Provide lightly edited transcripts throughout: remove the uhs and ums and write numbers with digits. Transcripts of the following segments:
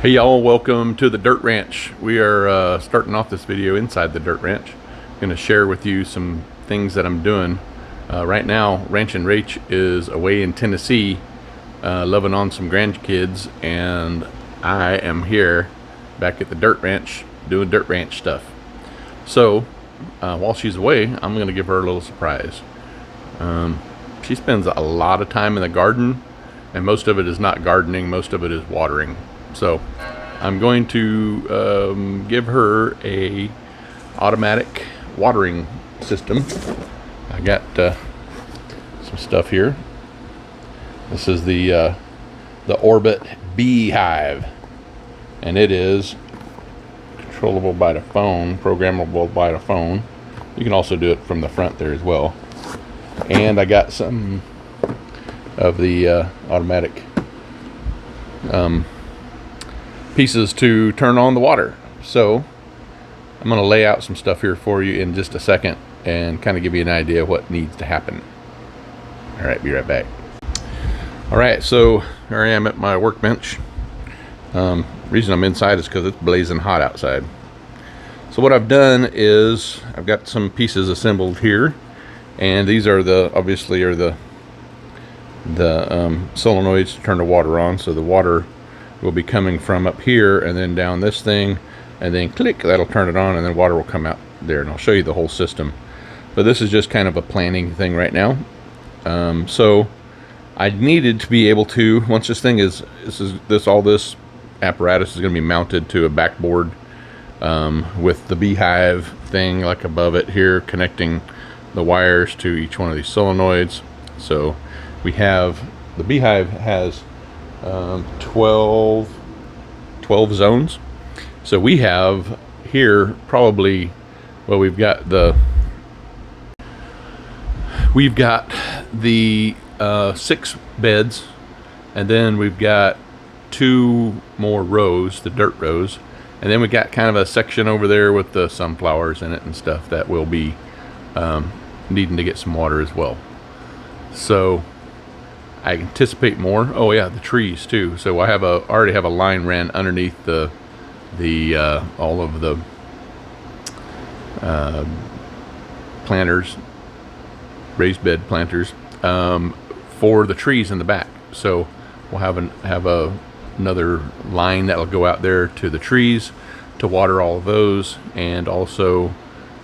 Hey y'all, welcome to the Dirt Ranch. We are starting off this video inside the Dirt Ranch. I'm going to share with you some things that I'm doing. Right now, Ranchin' Rach is away in Tennessee, loving on some grandkids, and I am here back at the Dirt Ranch doing Dirt Ranch stuff. So, while she's away, I'm going to give her a little surprise. She spends a lot of time in the garden, and most of it is not gardening, most of it is watering. So I'm going to give her a automatic watering system. I got some stuff here. This is the Orbit b-hyve, and it is controllable by the phone, programmable by the phone. You can also do it from the front there as well. And I got some of the automatic pieces to turn on the water. So I'm going to lay out some stuff here for you in just a second and kind of give you an idea of what needs to happen. All right, be right back. All right, so here I am at my workbench. Reason I'm inside is because it's blazing hot outside. So what I've done is I've got some pieces assembled here, and these are obviously the solenoids to turn the water on. So the water will be coming from up here and then down this thing, and then click, that'll turn it on, and then water will come out there, and I'll show you the whole system. But this is just kind of a planning thing right now. So I needed to be able to, once this thing is, all this apparatus is going to be mounted to a backboard with the b-hyve thing like above it here, connecting the wires to each one of these solenoids. So we have, the b-hyve has 12 zones. So we have here probably, well, we've got the 6 beds, and then we've got 2 more rows, the dirt rows, and then we got kind of a section over there with the sunflowers in it and stuff that will be needing to get some water as well. So I anticipate more. Oh yeah, the trees too. So I already have a line ran underneath the all of the planters, raised bed planters, for the trees in the back. So we'll have another line that will go out there to the trees to water all of those, and also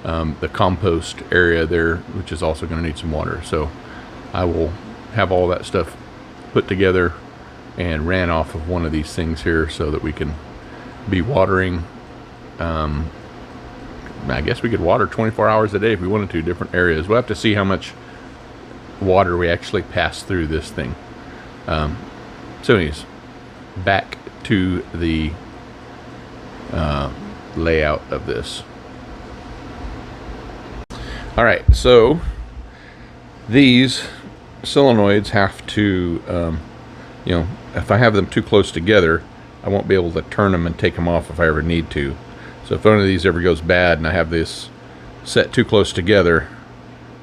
the compost area there, which is also going to need some water. So I will have all that stuff put together and ran off of one of these things here so that we can be watering. I guess we could water 24 hours a day if we wanted to, different areas. We'll have to see how much water we actually pass through this thing. So anyways, back to the layout of this. All right, so these solenoids have to, if I have them too close together, I won't be able to turn them and take them off if I ever need to. So if one of these ever goes bad and I have this set too close together,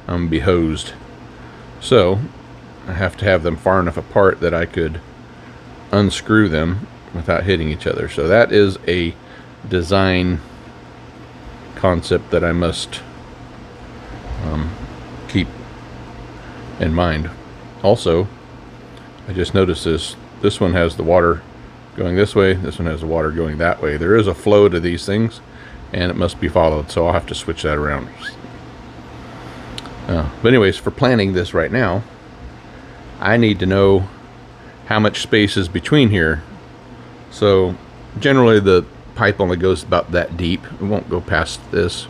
I'm going to be hosed. So I have to have them far enough apart that I could unscrew them without hitting each other. So that is a design concept that I must keep in mind. Also, I just noticed this one has the water going this way, this one has the water going that way. There is a flow to these things, and it must be followed, so I'll have to switch that around. But anyways, for planning this right now, I need to know how much space is between here. So generally the pipe only goes about that deep. It won't go past this.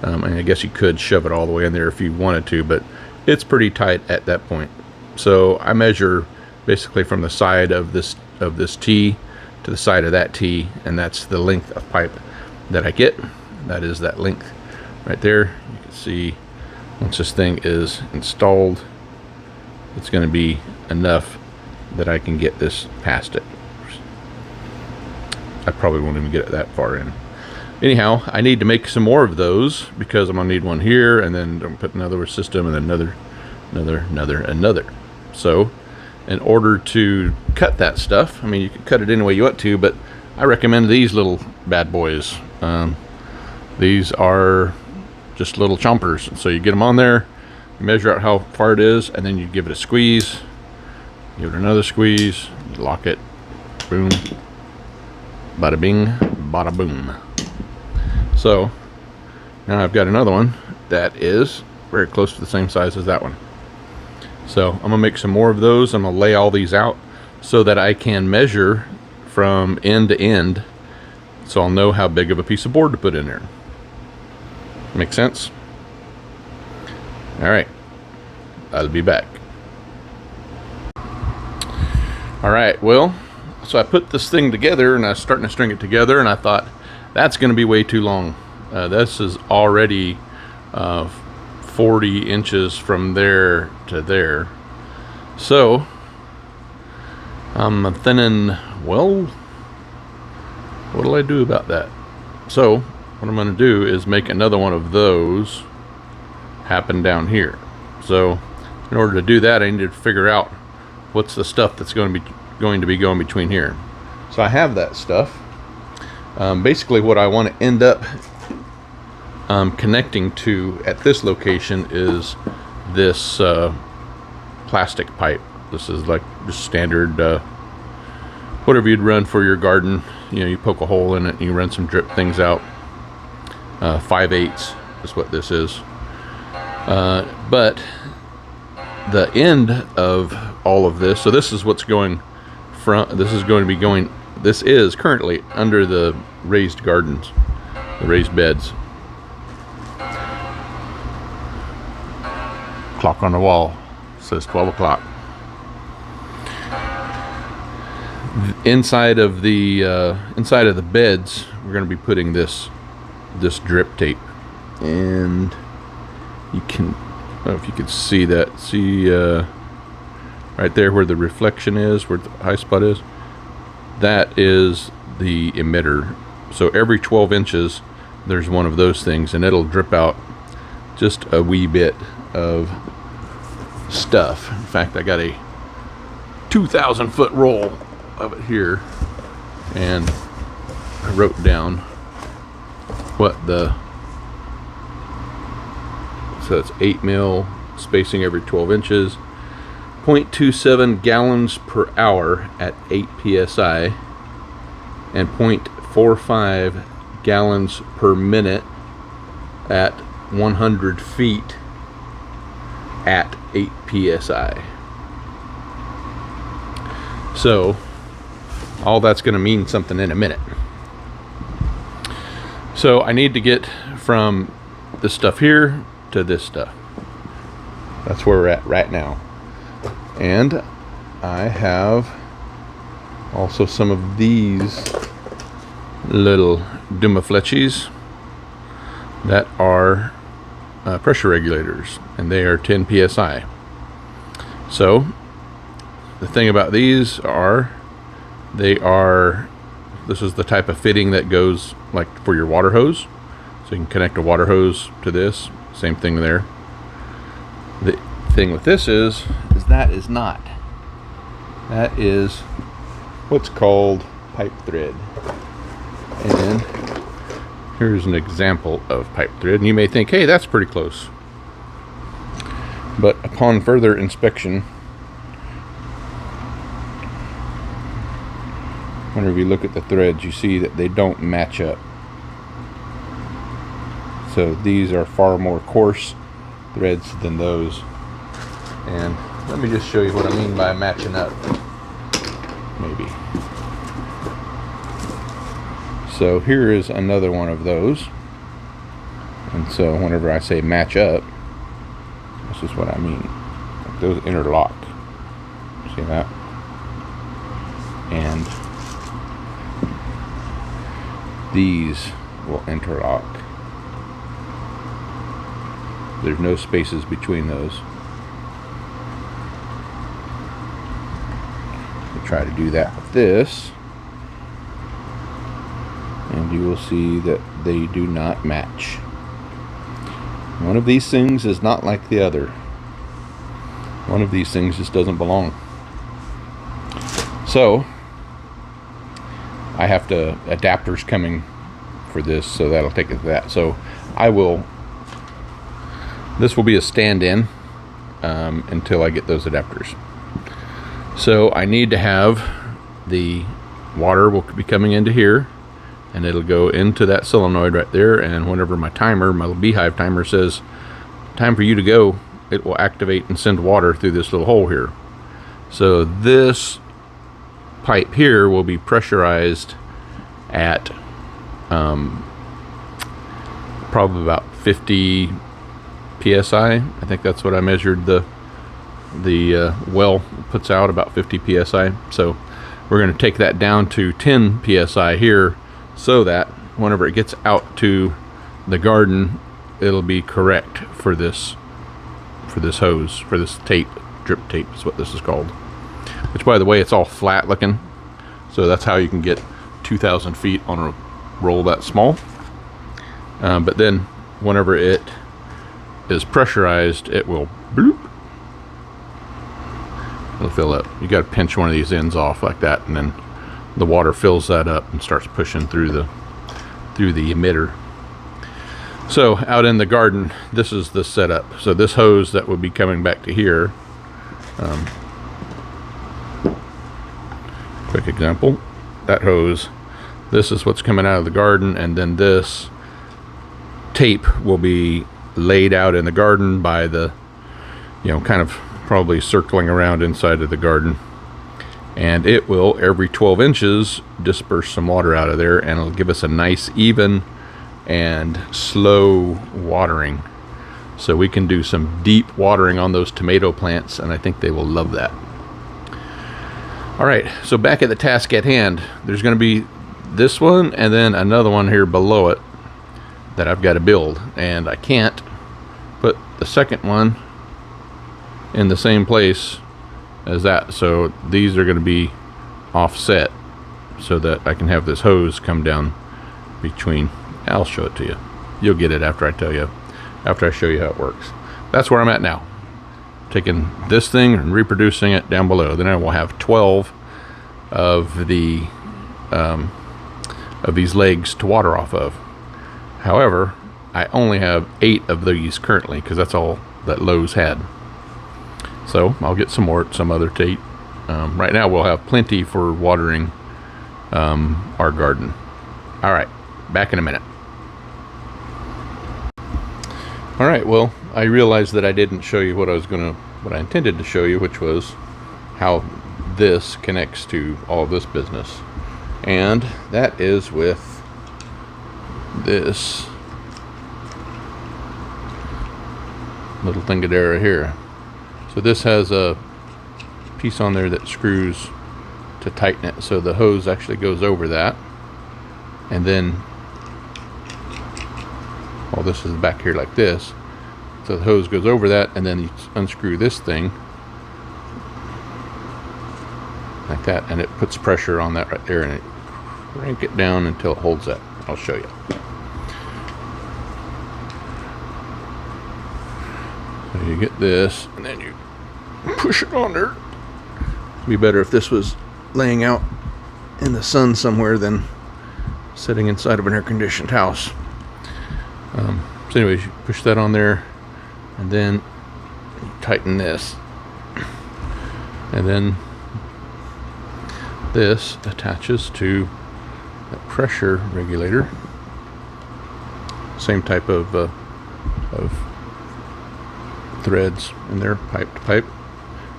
And I guess you could shove it all the way in there if you wanted to, but it's pretty tight at that point. So I measure basically from the side of this T to the side of that T, and that's the length of pipe that I get. That is that length right there. You can see once this thing is installed, it's going to be enough that I can get this past it. I probably won't even get it that far in. Anyhow, I need to make some more of those because I'm going to need one here, and then I'm going to put another system, and then another. So in order to cut that stuff, I mean, you can cut it any way you want to, but I recommend these little bad boys. These are just little chompers. So you get them on there, you measure out how far it is, and then you give it a squeeze, give it another squeeze, you lock it, boom, bada bing, bada boom. So now I've got another one that is very close to the same size as that one. So I'm gonna make some more of those. I'm gonna lay all these out so that I can measure from end to end, so I'll know how big of a piece of board to put in there. Make sense? All right, I'll be back. All right, well, so I put this thing together and I was starting to string it together, and I thought that's going to be way too long. This is already 40 inches from there to there. So I'm thinking, well, what'll I do about that? So what I'm going to do is make another one of those happen down here. So in order to do that, I need to figure out what's the stuff that's going to be going between here. So I have that stuff. Basically what I want to end up connecting to at this location is this plastic pipe. This is like just standard whatever you'd run for your garden. You know, you poke a hole in it and you run some drip things out. 5/8 is what this is. But the end of all of this, so this is what's going from, this is going to be going, this is currently under the raised gardens, the raised beds. Clock on the wall says 12 o'clock. Inside of the beds, we're going to be putting this drip tape, and you can, I don't know if you can see that. See right there where the reflection is, where the high spot is. That is the emitter. So every 12 inches, there's one of those things, and it'll drip out just a wee bit of stuff. In fact, I got a 2,000 foot roll of it here, and I wrote down what the, so it's 8 mil spacing every 12 inches, 0.27 gallons per hour at 8 psi, and 0.45 gallons per minute at 100 feet at 8 psi. So all that's going to mean something in a minute. So I need to get from this stuff here to this stuff. That's where we're at right now. And I have also some of these little Dumafletchis that are pressure regulators, and they are 10 psi. So the thing about these are, this is the type of fitting that goes like for your water hose. So you can connect a water hose to this. Same thing there. The thing with this is that is not. That is what's called pipe thread. And here's an example of pipe thread. And you may think, hey, that's pretty close. But upon further inspection, whenever you look at the threads, you see that they don't match up. So these are far more coarse threads than those. And let me just show you what I mean by matching up. Maybe. So here is another one of those. And so whenever I say match up, this is what I mean. Like those interlock. See that? And these will interlock. There's no spaces between those. We'll try to do that with this, and you will see that they do not match. One of these things is not like the other. One of these things just doesn't belong. So I have to adapters coming for this, so that'll take it to that. So this will be a stand-in until I get those adapters. So I need to have the water will be coming into here, and it'll go into that solenoid right there, and whenever my timer, my little b-hyve timer says time for you to go, it will activate and send water through this little hole here. So this pipe here will be pressurized at probably about 50 psi. I think that's what I measured. The well puts out about 50 psi. So we're going to take that down to 10 psi here, so that whenever it gets out to the garden, it'll be correct for this hose, for this tape. Drip tape is what this is called. Which, by the way, it's all flat looking, so that's how you can get 2,000 feet on a roll that small. But then whenever it is pressurized, it will bloop. It'll fill up. You got to pinch one of these ends off like that, and then the water fills that up and starts pushing through the emitter. So out in the garden, this is the setup. So this hose that will be coming back to here, quick example, that hose, this is what's coming out of the garden, and then this tape will be laid out in the garden by the, kind of probably circling around inside of the garden, and it will every 12 inches disperse some water out of there, and it'll give us a nice even and slow watering, so we can do some deep watering on those tomato plants, and I think they will love that. All right, so back at the task at hand, there's going to be this one and then another one here below it that I've got to build, and I can't put the second one in the same place as that, so these are going to be offset so that I can have this hose come down between. I'll show it to you. You'll get it after I tell you, after I show you how it works. That's where I'm at now. Taking this thing and reproducing it down below. Then I will have 12 of these legs to water off of. However, I only have 8 of these currently, because that's all that Lowe's had. So I'll get some more at some other date. Right now we'll have plenty for watering our garden. All right, back in a minute. All right, well, I realized that I didn't show you what I intended to show you, which was how this connects to all this business. And that is with this little thingadera here. So this has a piece on there that screws to tighten it, so the hose actually goes over that, and then this is back here like this, so the hose goes over that, and then you unscrew this thing like that, and it puts pressure on that right there, and it crank it down until it holds that. I'll show you. So you get this, and then you push it on there. It'd be better if this was laying out in the sun somewhere than sitting inside of an air-conditioned house. So anyways, you push that on there, and then you tighten this, and then this attaches to the pressure regulator. Same type of threads in there, pipe to pipe,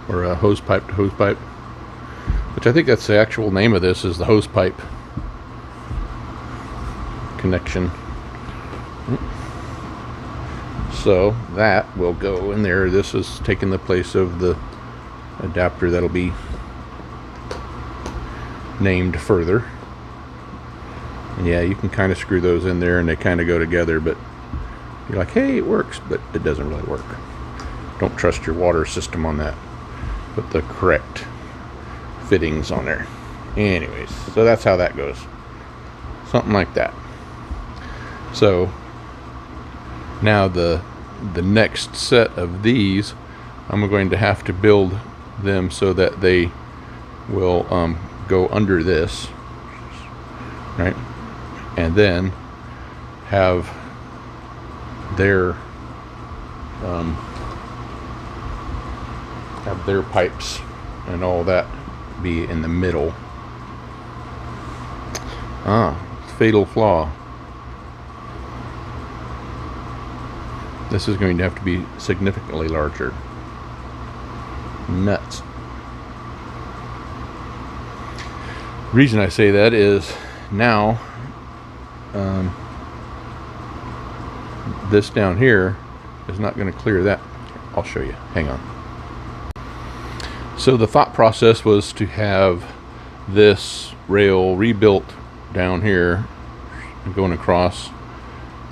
or hose pipe to hose pipe, which I think that's the actual name of this, is the hose pipe connection. So that will go in there. This is taking the place of the adapter that'll be named further. And yeah, you can kind of screw those in there and they kind of go together, but you're like, hey, it works, but it doesn't really work. Don't trust your water system on that. Put the correct fittings on there. Anyways, so that's how that goes. Something like that. So now the next set of these, I'm going to have to build them so that they will go under this. right? And then have their pipes and all that be in the middle. Fatal flaw. This is going to have to be significantly larger. Nuts. Reason I say that is now this down here is not going to clear that. I'll show you. Hang on. So the thought process was to have this rail rebuilt down here going across,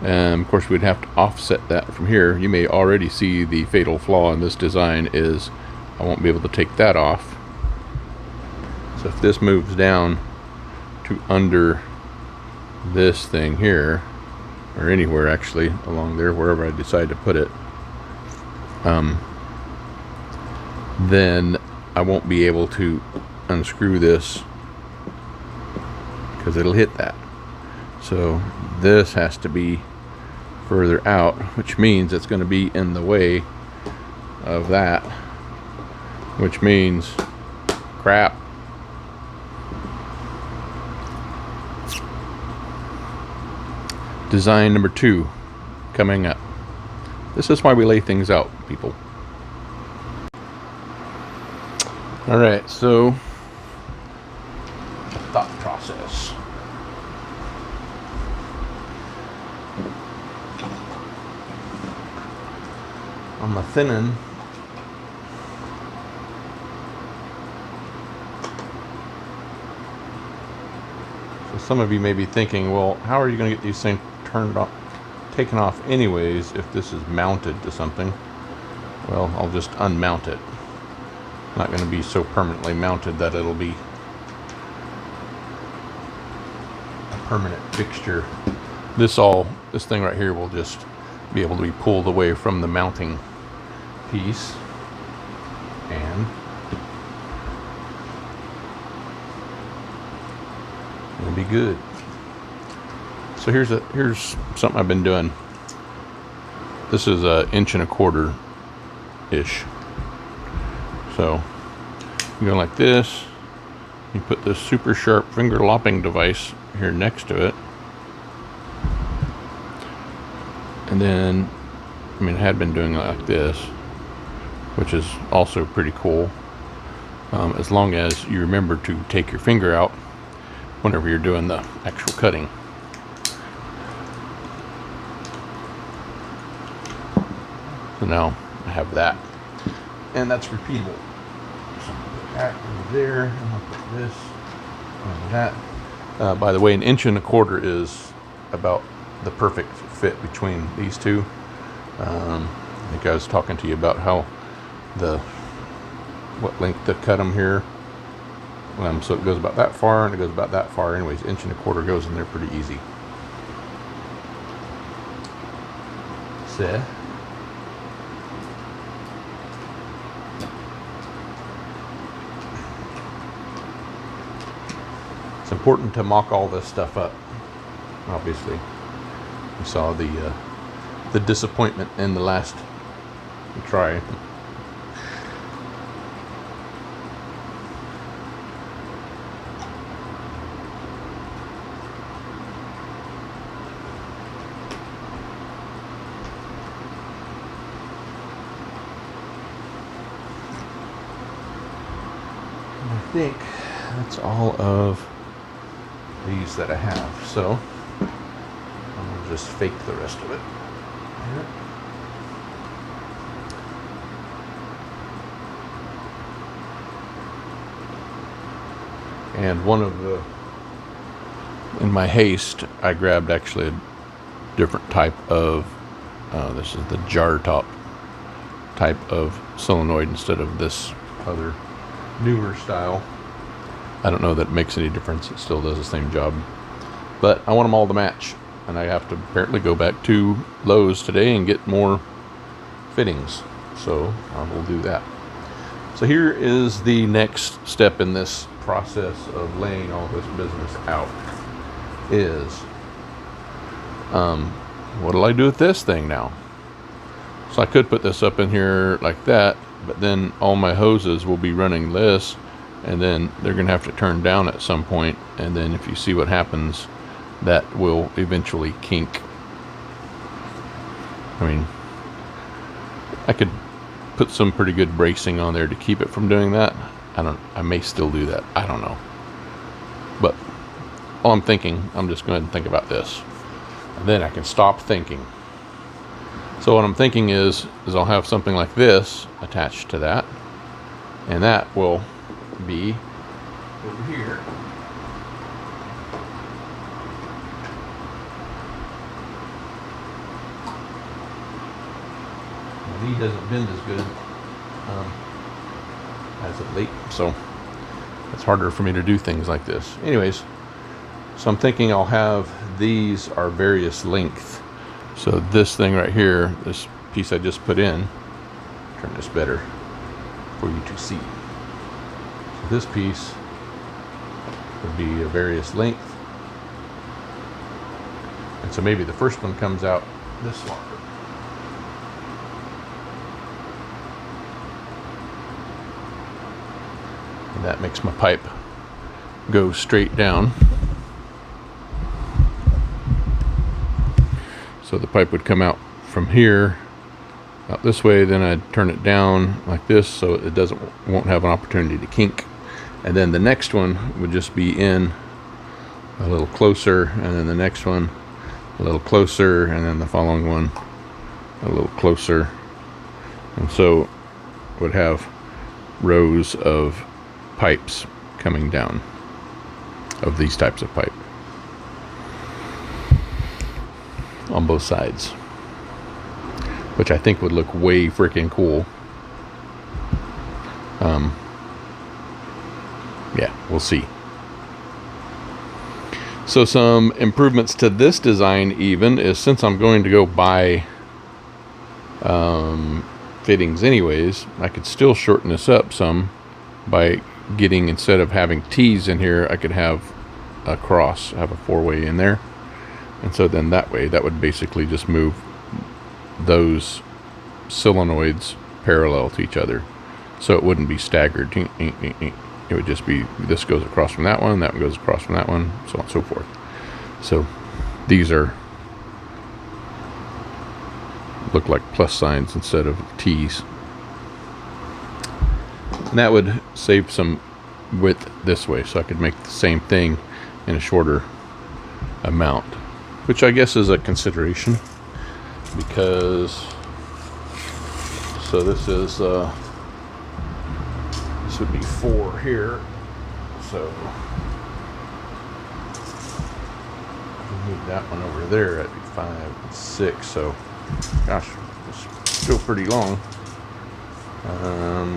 and of course we'd have to offset that from here. You may already see the fatal flaw in this design is I won't be able to take that off. So if this moves down to under this thing here, or anywhere actually along there, wherever I decide to put it, then I won't be able to unscrew this because it'll hit that. So this has to be further out, which means it's going to be in the way of that, which means crap. Design number 2 coming up. This is why we lay things out, people. Alright, so thought process. On the thinning, so some of you may be thinking, well, how are you going to get these things turned off, taken off anyways if this is mounted to something? Well, I'll just unmount it. Not going to be so permanently mounted that it'll be a permanent fixture. This thing right here will just be able to be pulled away from the mounting piece, and it'll be good. So here's something I've been doing. This is an 1.25 inch. So you go like this. You put this super sharp finger lopping device here next to it, and then, I mean, I had been doing it like this, which is also pretty cool, as long as you remember to take your finger out whenever you're doing the actual cutting. So now I have that, and that's repeatable. So I'll put that over there, and I'll put this over that. By the way, 1.25 inches is about the perfect fit between these two. I think I was talking to you about how what length to cut them here. So it goes about that far, and it goes about that far. Anyways, 1.25 inches goes in there pretty easy. So it's important to mock all this stuff up. Obviously, you saw the disappointment in the last try. And I think that's all of these that I have. So I'll just fake the rest of it. And in my haste, I grabbed actually a different type of, this is the jar top type of solenoid instead of this other newer style. I don't know that it makes any difference. It still does the same job. But I want them all to match. And I have to apparently go back to Lowe's today and get more fittings. So I will do that. So here is the next step in this process of laying all this business out. is, what'll I do with this thing now? So I could put this up in here like that, but then all my hoses will be running this, and then they're gonna have to turn down at some point, and then if you see what happens, that will eventually kink. I mean, I could put some pretty good bracing on there to keep it from doing that. I may still do that, I don't know. But all I'm thinking, I'm just going to think about this, and then I can stop thinking. So what I'm thinking is I'll have something like this attached to that, and that will be over here. He doesn't bend as good as of late, so it's harder for me to do things like this. Anyways, so I'm thinking I'll have these are various length. So this thing right here, this piece I just put in, turn this better for you to see. So this piece would be a various length, and so maybe the first one comes out this longer. And that makes my pipe go straight down. So the pipe would come out from here out this way, then I'd turn it down like this so it won't have an opportunity to kink. And then the next one would just be in a little closer, and then the next one a little closer, and then the following one a little closer. And so would have rows of pipes coming down of these types of pipe on both sides, which I think would look way freaking cool. Yeah, we'll see. So some improvements to this design even is, since I'm going to go buy fittings anyways, I could still shorten this up some by getting, instead of having T's in here, I could have a cross, have a four-way in there. And so then that way, that would basically just move those solenoids parallel to each other, so it wouldn't be staggered. It would just be, this goes across from that one goes across from that one, so on and so forth. So these look like plus signs instead of T's. And that would save some width this way, so I could make the same thing in a shorter amount, which I guess is a consideration, because so this is this would be 4 here, so move that one over there, that'd be 5 and 6. So gosh, it's still pretty long.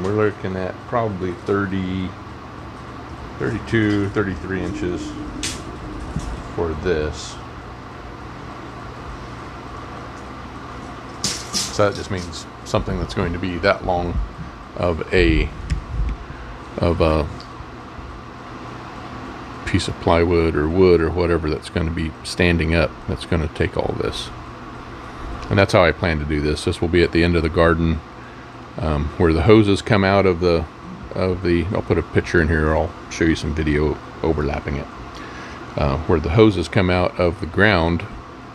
We're looking at probably 30, 32, 33 inches for this. So that just means something that's going to be that long of a piece of plywood or wood or whatever that's going to be standing up, that's going to take all this. And that's how I plan to do this. This will be at the end of the garden, where the hoses come out of the I'll put a picture in here, or I'll show you some video overlapping it. Where the hoses come out of the ground,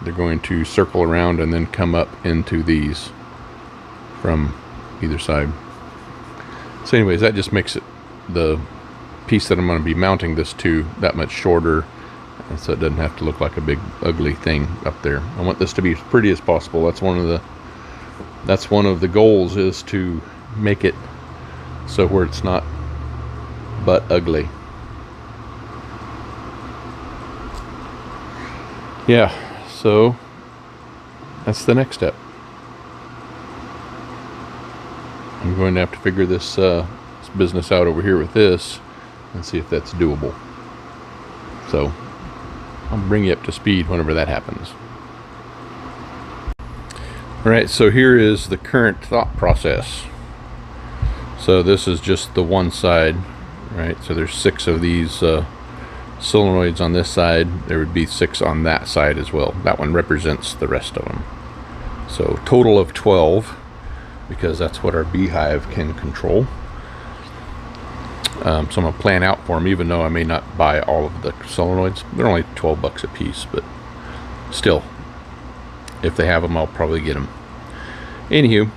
they're going to circle around and then come up into these from either side. So anyways, that just makes it, the piece that I'm going to be mounting this to, that much shorter, and so it doesn't have to look like a big ugly thing up there. I want this to be as pretty as possible. That's one of the goals, is to make it so where it's not but ugly. Yeah, so that's the next step. I'm going to have to figure this business out over here with this and see if that's doable. So I'll bring you up to speed whenever that happens. Alright, so here is the current thought process. So this is just the one side, right? So there's 6 of these solenoids on this side, there would be 6 on that side as well. That one represents the rest of them. So total of 12, because that's what our b-hyve can control. So I'm going to plan out for them, even though I may not buy all of the solenoids. They're only 12 bucks a piece, but still, if they have them, I'll probably get them. Anywho,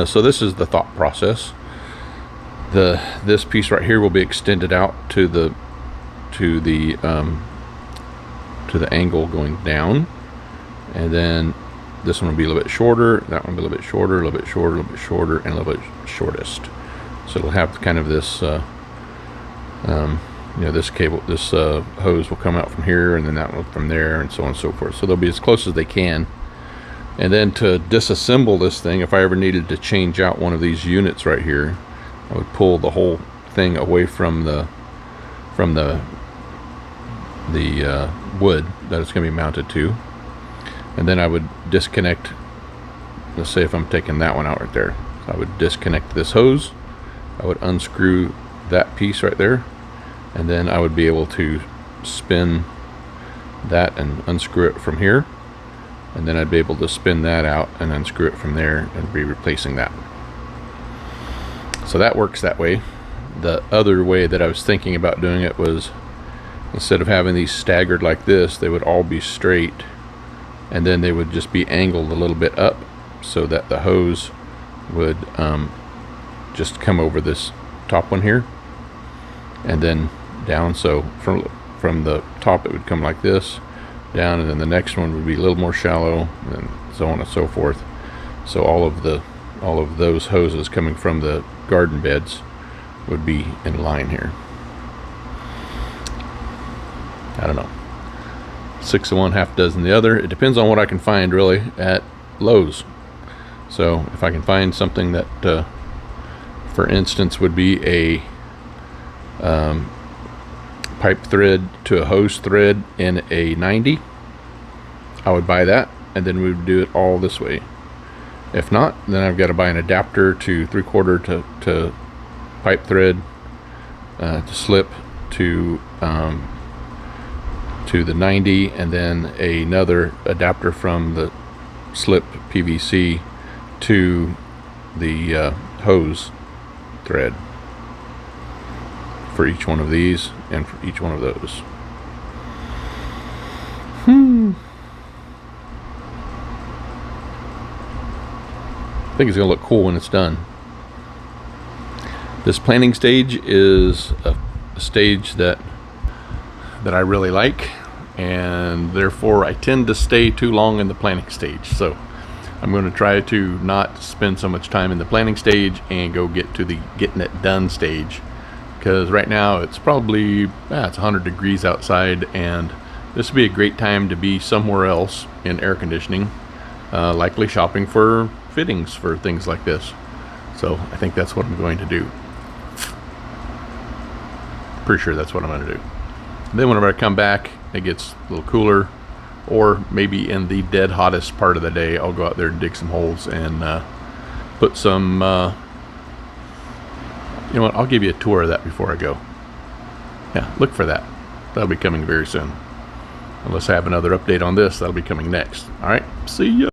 so this is the thought process. This piece right here will be extended out to the angle going down, and then this one will be a little bit shorter, that one will be a little bit shorter, a little bit shorter, a little bit shorter, and a little bit shortest. So it'll have kind of this, you know, this cable, this hose will come out from here, and then that one from there, and so on and so forth. So they'll be as close as they can. And then to disassemble this thing, if I ever needed to change out one of these units right here, I would pull the whole thing away from the wood that it's going to be mounted to, and then I would disconnect. Let's say if I'm taking that one out right there, I would disconnect this hose, I would unscrew that piece right there, and then I would be able to spin that and unscrew it from here, and then I'd be able to spin that out and unscrew it from there and be replacing that. So that works that way. The other way that I was thinking about doing it was, instead of having these staggered like this, they would all be straight, and then they would just be angled a little bit up so that the hose would just come over this top one here and then down. So from the top it would come like this down, and then the next one would be a little more shallow, and so on and so forth. So all of those hoses coming from the garden beds would be in line here. I don't know, 6 of one, half dozen the other. It depends on what I can find really at Lowe's. So if I can find something that for instance would be a pipe thread to a hose thread in a 90, I would buy that, and then we would do it all this way. If not, then I've got to buy an adapter to 3/4 to pipe thread to slip to the 90, and then another adapter from the slip PVC to the hose thread for each one of these and for each one of those. I think it's going to look cool when it's done. This planning stage is a stage that I really like, and therefore I tend to stay too long in the planning stage. So I'm going to try to not spend so much time in the planning stage and go get to the getting it done stage, because right now it's probably it's 100 degrees outside, and this would be a great time to be somewhere else in air conditioning, likely shopping for fittings for things like this. So I think that's what I'm going to do. Pretty sure that's what I'm going to do. Then whenever I come back, it gets a little cooler, or maybe in the dead hottest part of the day, I'll go out there and dig some holes and put some you know what, I'll give you a tour of that before I go. Yeah, look for that. That'll be coming very soon. Unless I have another update on this, that'll be coming next. All right, see ya.